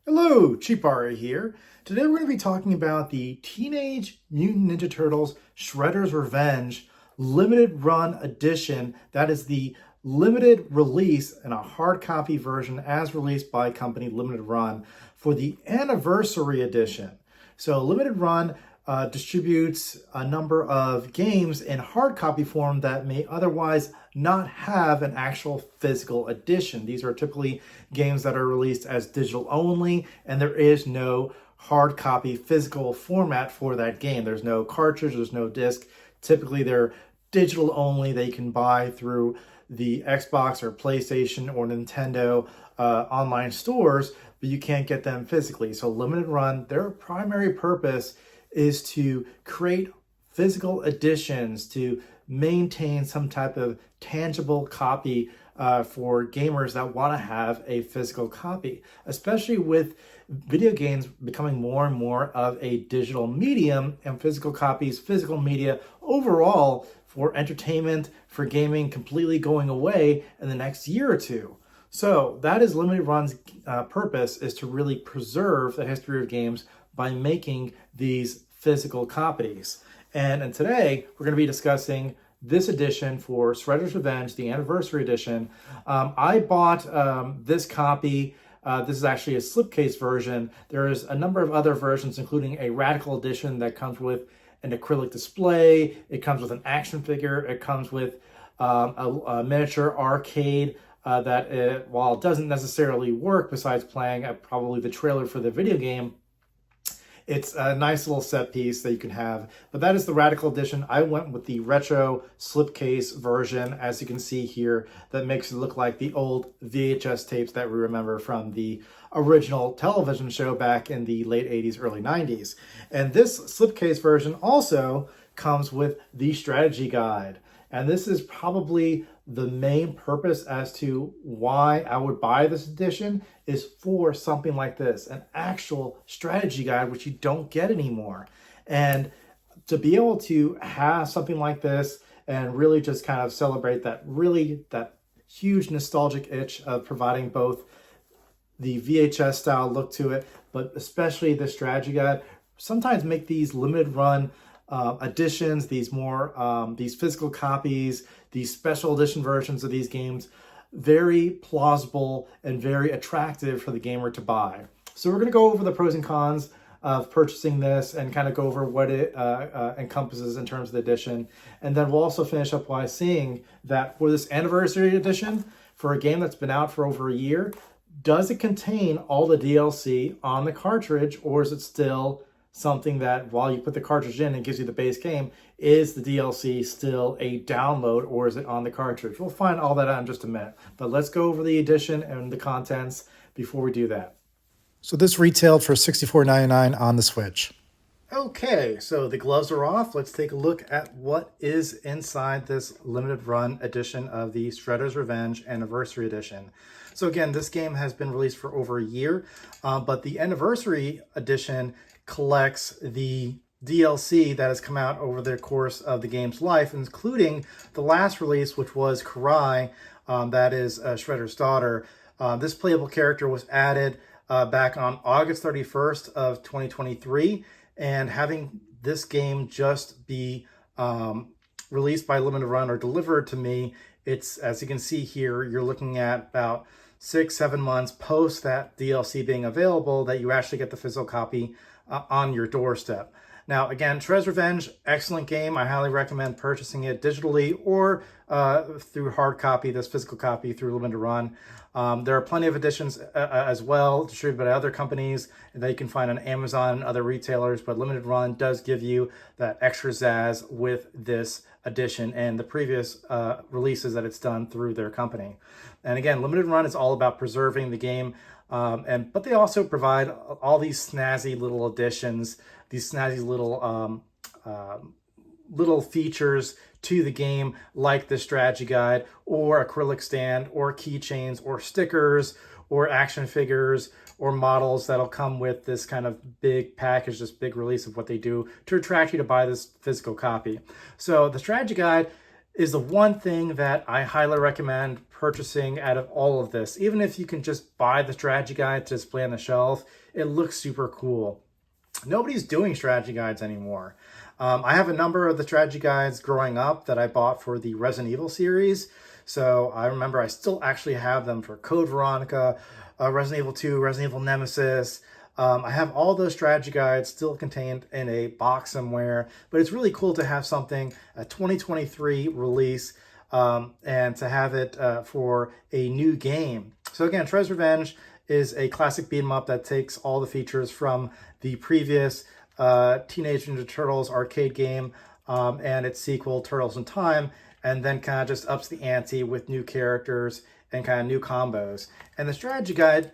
Hello, Cheapari here. Today we're going to be talking about the Teenage Mutant Ninja Turtles Shredder's Revenge limited run edition. That is the limited release and a hard copy version as released by company Limited Run for the anniversary edition. So Limited Run distributes a number of games in hard copy form that may otherwise not have an actual physical edition. These are typically games that are released as digital only, and there is no hard copy physical format for that game. There's no cartridge, there's no disc. Typically, they're digital only. They can buy through the Xbox or PlayStation or Nintendo online stores, but you can't get them physically. So Limited Run, their primary purpose is to create physical editions to maintain some type of tangible copy for gamers that want to have a physical copy, especially with video games becoming more and more of a digital medium and physical copies, physical media overall for entertainment, for gaming completely going away in the next year or two. So that is Limited Run's purpose, is to really preserve the history of games by making these physical copies. And today we're going to be discussing this edition for Shredder's Revenge, the anniversary edition. I bought this copy. This is actually a slipcase version. There is a number of other versions, including a radical edition that comes with an acrylic display. It comes with an action figure. It comes with a miniature arcade that, while it doesn't necessarily work besides playing probably the trailer for the video game, it's a nice little set piece that you can have. But that is the Radical Edition. I went with the retro slipcase version, as you can see here, that makes it look like the old VHS tapes that we remember from the original television show back in the late 80s, early 90s. And this slipcase version also comes with the strategy guide. And this is probably the main purpose as to why I would buy this edition, is for something like this, an actual strategy guide, which you don't get anymore. And to be able to have something like this and really just kind of celebrate that huge nostalgic itch of providing both the VHS style look to it, but especially the strategy guide, sometimes make these limited run editions, these physical copies, these special edition versions of these games, very plausible and very attractive for the gamer to buy. So we're going to go over the pros and cons of purchasing this and kind of go over what it encompasses in terms of the edition. And then we'll also finish up by seeing that for this anniversary edition, for a game that's been out for over a year, does it contain all the DLC on the cartridge, or is it still something that while you put the cartridge in, it gives you the base game? Is the DLC still a download, or is it on the cartridge? We'll find all that out in just a minute. But let's go over the edition and the contents before we do that. So this retailed for $64.99 on the Switch. Okay, so the gloves are off. Let's take a look at what is inside this limited run edition of the Shredder's Revenge Anniversary Edition. So again, this game has been released for over a year, but the Anniversary Edition collects the DLC that has come out over the course of the game's life, including the last release, which was Karai, that is Shredder's daughter. This playable character was added back on August 31st of 2023, and having this game just be released by Limited Run or delivered to me, it's, as you can see here, you're looking at about 6-7 months post that DLC being available that you actually get the physical copy on your doorstep. Now, again, Shredder's Revenge, excellent game. I highly recommend purchasing it digitally or through hard copy, this physical copy through Limited Run. There are plenty of editions as well distributed by other companies that you can find on Amazon and other retailers, but Limited Run does give you that extra zazz with this edition and the previous releases that it's done through their company. And again, Limited Run is all about preserving the game, but they also provide all these snazzy little additions, these snazzy little features to the game, like the strategy guide or acrylic stand or keychains or stickers or action figures or models that'll come with this kind of big package, this big release of what they do to attract you to buy this physical copy. So the strategy guide is the one thing that I highly recommend purchasing out of all of this. Even if you can just buy the strategy guide to display on the shelf, it looks super cool. Nobody's doing strategy guides anymore. I have a number of the strategy guides growing up that I bought for the Resident Evil series. So I remember I still actually have them for Code Veronica, Resident Evil 2, Resident Evil Nemesis. I have all those strategy guides still contained in a box somewhere, but it's really cool to have something, a 2023 release, and to have it for a new game. So again, Shredder's Revenge is a classic beat 'em up that takes all the features from the previous Teenage Ninja Turtles arcade game and its sequel, Turtles in Time, and then kind of just ups the ante with new characters and kind of new combos. And the strategy guide,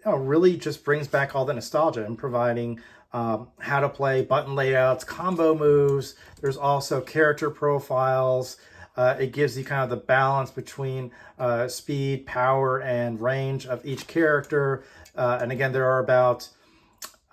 really just brings back all the nostalgia and providing how to play, button layouts, combo moves. There's also character profiles. It gives you kind of the balance between speed, power, and range of each character. And again, there are about,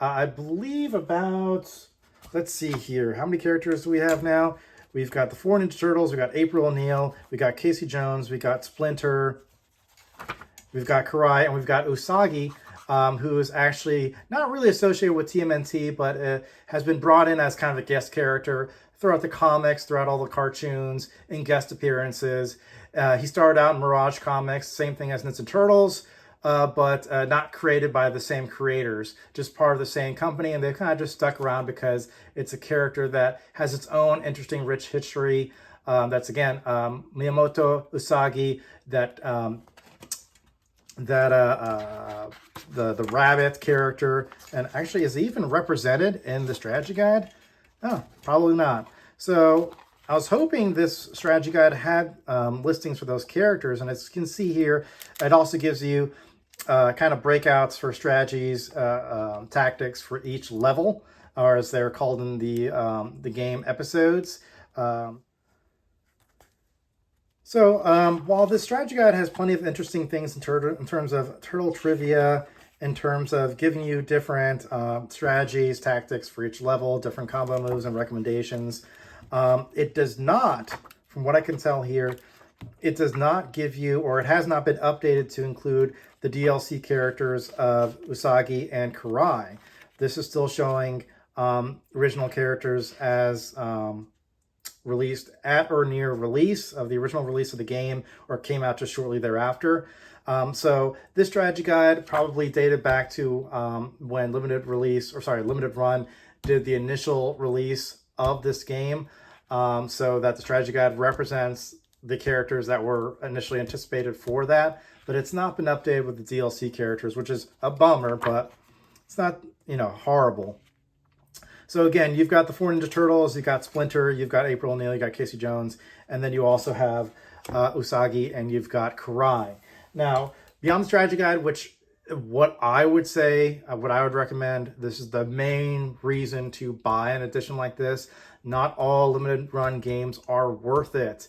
I believe about, let's see here. How many characters do we have now? We've got the 4 Ninja Turtles. We've got April O'Neil. We got Casey Jones. We got Splinter. We've got Karai, and we've got Usagi, who is actually not really associated with TMNT, but has been brought in as kind of a guest character throughout the comics, throughout all the cartoons, in guest appearances. He started out in Mirage Comics, same thing as Ninja Turtles, but not created by the same creators, just part of the same company, and they've kind of just stuck around because it's a character that has its own interesting, rich history. That's, again, Miyamoto Usagi, the rabbit character, and actually is even represented in the strategy guide? Oh, probably not. So I was hoping this strategy guide had listings for those characters, and as you can see here, it also gives you kind of breakouts for strategies, tactics for each level, or as they're called in the game, episodes. So while this strategy guide has plenty of interesting things in terms of turtle trivia, in terms of giving you different strategies, tactics for each level, different combo moves and recommendations, it does not, from what I can tell here, it does not give you, or it has not been updated to include the DLC characters of Usagi and Karai. This is still showing original characters as released at or near release of the original release of the game, or came out just shortly thereafter. So this strategy guide probably dated back to when Limited Run did the initial release of this game, so that the strategy guide represents the characters that were initially anticipated for that, but it's not been updated with the DLC characters, which is a bummer, but it's not, horrible. So again, you've got the 4 Ninja Turtles, you've got Splinter, you've got April O'Neil, you've got Casey Jones, and then you also have Usagi, and you've got Karai. Now, beyond the strategy guide, what I would recommend, this is the main reason to buy an edition like this. Not all limited run games are worth it.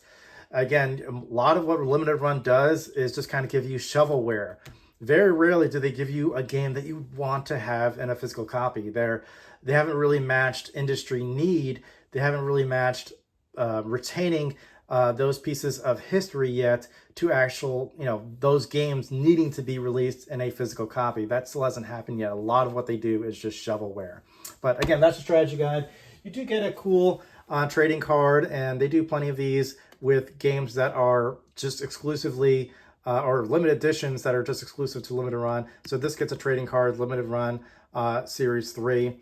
Again, a lot of what limited run does is just kind of give you shovelware. Very rarely do they give you a game that you want to have in a physical copy. They haven't really matched industry need. They haven't really matched retaining those pieces of history yet to actual, those games needing to be released in a physical copy. That still hasn't happened yet. A lot of what they do is just shovelware. But again, that's the strategy guide. You do get a cool trading card, and they do plenty of these with games that are just exclusively or limited editions that are just exclusive to limited run. So this gets a trading card, limited run, series 3.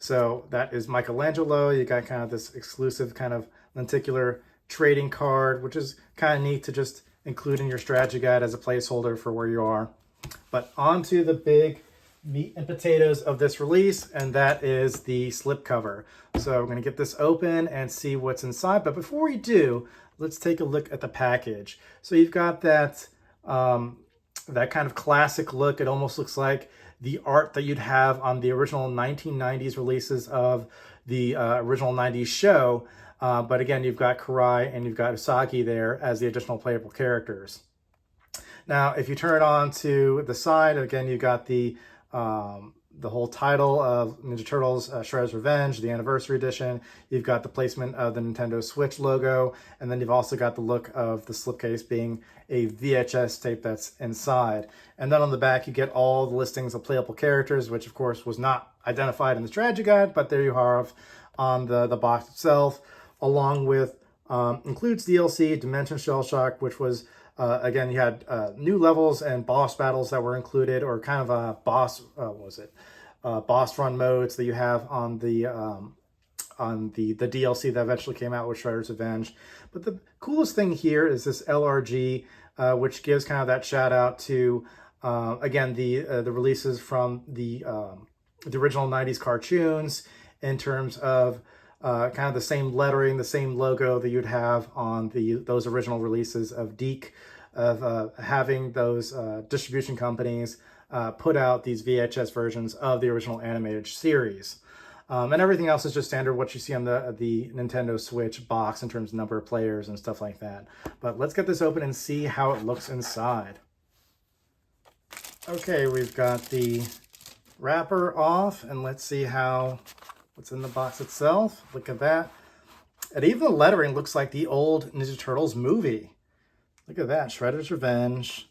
So that is Michelangelo. You got kind of this exclusive kind of lenticular trading card, which is kind of neat to just include in your strategy guide as a placeholder for where you are. But on to the big meat and potatoes of this release, and that is the slipcover. So we're going to get this open and see what's inside. But before we do, let's take a look at the package. So you've got that that kind of classic look. It almost looks like the art that you'd have on the original 1990s releases of the original 90s show. But again, you've got Karai and you've got Usagi there as the additional playable characters. Now, if you turn it on to the side, again, you've got the the whole title of Ninja Turtles Shredder's Revenge, the Anniversary Edition. You've got the placement of the Nintendo Switch logo, and then you've also got the look of the slipcase being a VHS tape that's inside. And then on the back, you get all the listings of playable characters, which of course was not identified in the strategy guide, but there you have on the box itself, along with includes DLC, Dimension Shell Shock, which was again, you had new levels and boss battles that were included, or kind of a boss, boss run modes that you have on the DLC that eventually came out with Shredder's Revenge. But the coolest thing here is this LRG, which gives kind of that shout out to again the releases from the original '90s cartoons in terms of kind of the same lettering, the same logo that you'd have on those original releases of Deke, of having those distribution companies put out these VHS versions of the original animated series. And everything else is just standard what you see on the Nintendo Switch box in terms of number of players and stuff like that. But let's get this open and see how it looks inside. Okay, we've got the wrapper off, and let's see what's in the box itself. Look at that. And even the lettering looks like the old Ninja Turtles movie. Look at that. Shredder's Revenge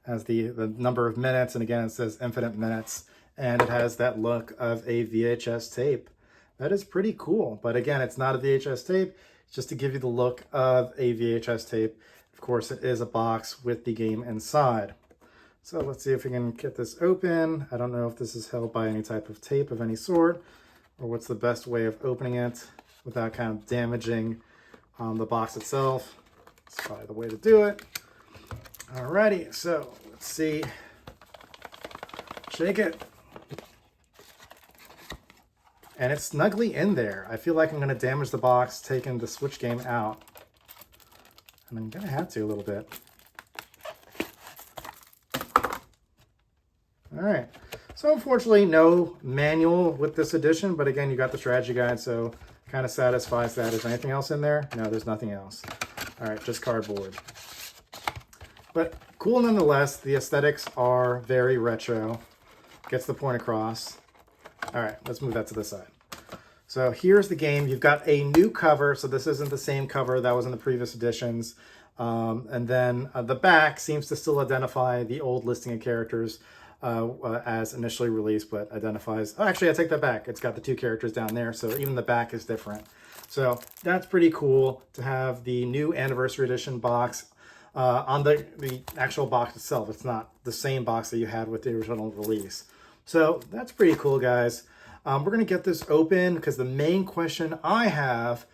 has the number of minutes, and again, it says infinite minutes, and it has that look of a VHS tape. That is pretty cool. But again, it's not a VHS tape. It's just to give you the look of a VHS tape. Of course, it is a box with the game inside. So let's see if we can get this open. I don't know if this is held by any type of tape of any sort, or what's the best way of opening it without kind of damaging the box itself. It's probably the way to do it. Alrighty, so let's see. Shake it. And it's snugly in there. I feel like I'm gonna damage the box taking the Switch game out. And I'm gonna have to a little bit. All right, so unfortunately no manual with this edition, but again, you got the strategy guide, so kind of satisfies that. Is there anything else in there? No, there's nothing else. All right, just cardboard. But cool nonetheless. The aesthetics are very retro. Gets the point across. All right, let's move that to the side. So here's the game. You've got a new cover, so this isn't the same cover that was in the previous editions. And then the back seems to still identify the old listing of characters as initially released, but identifies, oh, actually I take that back. It's got the two characters down there, so even the back is different. So that's pretty cool to have the new Anniversary Edition box on the actual box itself. It's not the same box that you had with the original release. So that's pretty cool, guys. We're going to get this open because the main question I have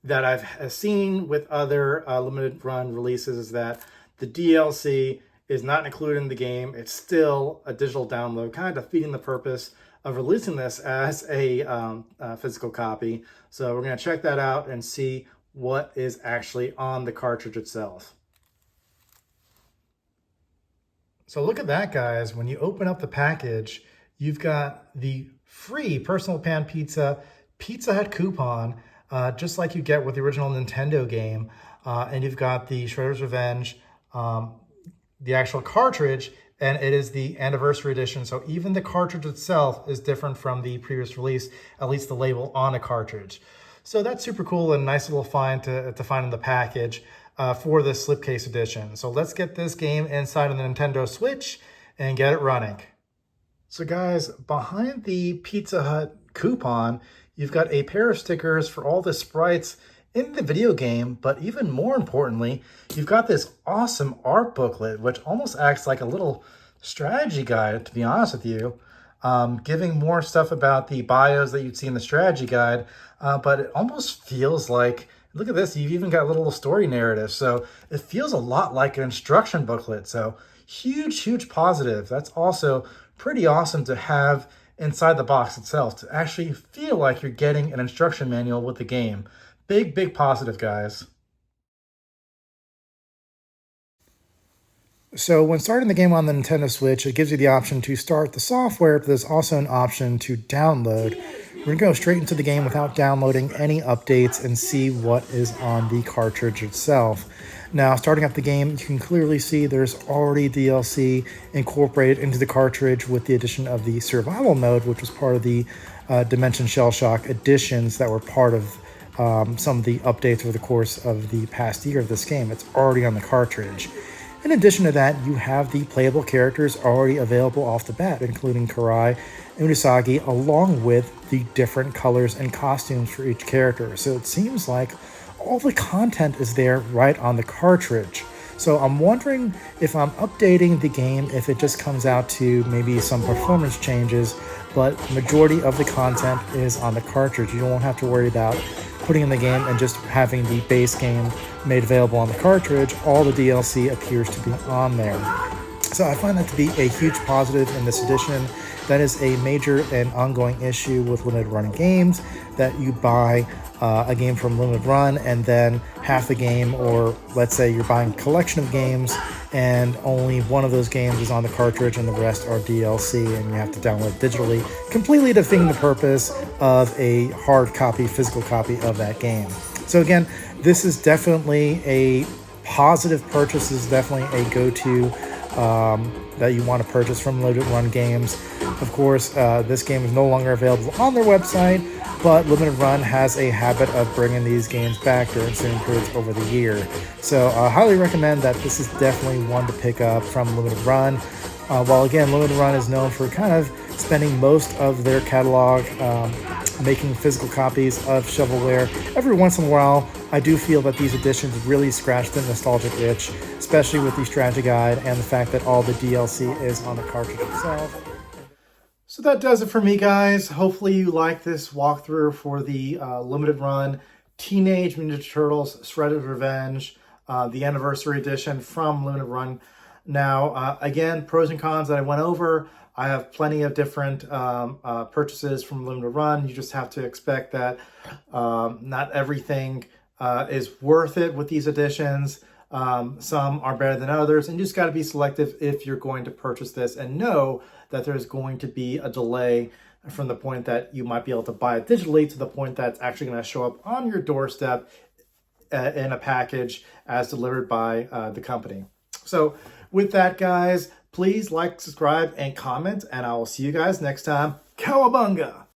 that I've seen with other limited run releases is that the DLC is not included in the game. It's still a digital download, kind of defeating the purpose of releasing this as a physical copy. So we're going to check that out and see what is actually on the cartridge itself. So look at that, guys. When you open up the package, you've got the free personal pan pizza Pizza Hut coupon, just like you get with the original Nintendo game. And you've got the Shredder's Revenge, the actual cartridge, and it is the Anniversary Edition. So even the cartridge itself is different from the previous release, at least the label on a cartridge. So that's super cool and nice little find to find in the package for this slipcase edition. So let's get this game inside of the Nintendo Switch and get it running. So guys, behind the Pizza Hut coupon, you've got a pair of stickers for all the sprites in the video game, but even more importantly, you've got this awesome art booklet, which almost acts like a little strategy guide, to be honest with you, giving more stuff about the bios that you'd see in the strategy guide, but it almost feels like, look at this, you've even got a little story narrative, so it feels a lot like an instruction booklet, so huge positive. That's also pretty awesome to have inside the box itself, to actually feel like you're getting an instruction manual with the game. Big positive, guys. So when starting the game on the Nintendo Switch, it gives you the option to start the software, but there's also an option to download. We're going to go straight into the game without downloading any updates and see what is on the cartridge itself. Now, starting up the game, you can clearly see there's already DLC incorporated into the cartridge with the addition of the survival mode, which was part of the Dimension Shell Shock additions that were part of some of the updates over the course of the past year of this game. It's already on the cartridge. In addition to that, you have the playable characters already available off the bat, including Karai and Usagi, along with the different colors and costumes for each character. So it seems like all the content is there right on the cartridge. So I'm wondering if I'm updating the game, if it just comes out to maybe some performance changes, but the majority of the content is on the cartridge. You don't have to worry about putting in the game and just having the base game made available on the cartridge. All the DLC appears to be on there. So I find that to be a huge positive in this edition. That is a major and ongoing issue with limited run games, that you buy a game from limited run and then half the game, or let's say you're buying a collection of games and only one of those games is on the cartridge and the rest are DLC and you have to download digitally, completely defeating the purpose of a hard copy, physical copy of that game. So again, this is definitely a positive purchase. This is definitely a go-to that you want to purchase from limited run games. Of course, this game is no longer available on their website, but limited run has a habit of bringing these games back during certain periods over the year. So I highly recommend that. This is definitely one to pick up from limited run. While again, limited run is known for kind of spending most of their catalog making physical copies of shovelware, every once in a while I do feel that these editions really scratch the nostalgic itch, especially with the strategy guide and the fact that all the DLC is on the cartridge itself. So that does it for me, guys. Hopefully you like this walkthrough for the limited run Teenage Mutant Ninja Turtles Shredder's Revenge, the anniversary edition from limited run. Now, again, pros and cons that I went over. I have plenty of different purchases from limited run. You just have to expect that not everything is worth it with these editions. Some are better than others, and you just got to be selective if you're going to purchase this, and know that there's going to be a delay from the point that you might be able to buy it digitally to the point that's actually going to show up on your doorstep in a package as delivered by the company. So with that, guys, please like, subscribe, and comment, and I will see you guys next time. Cowabunga!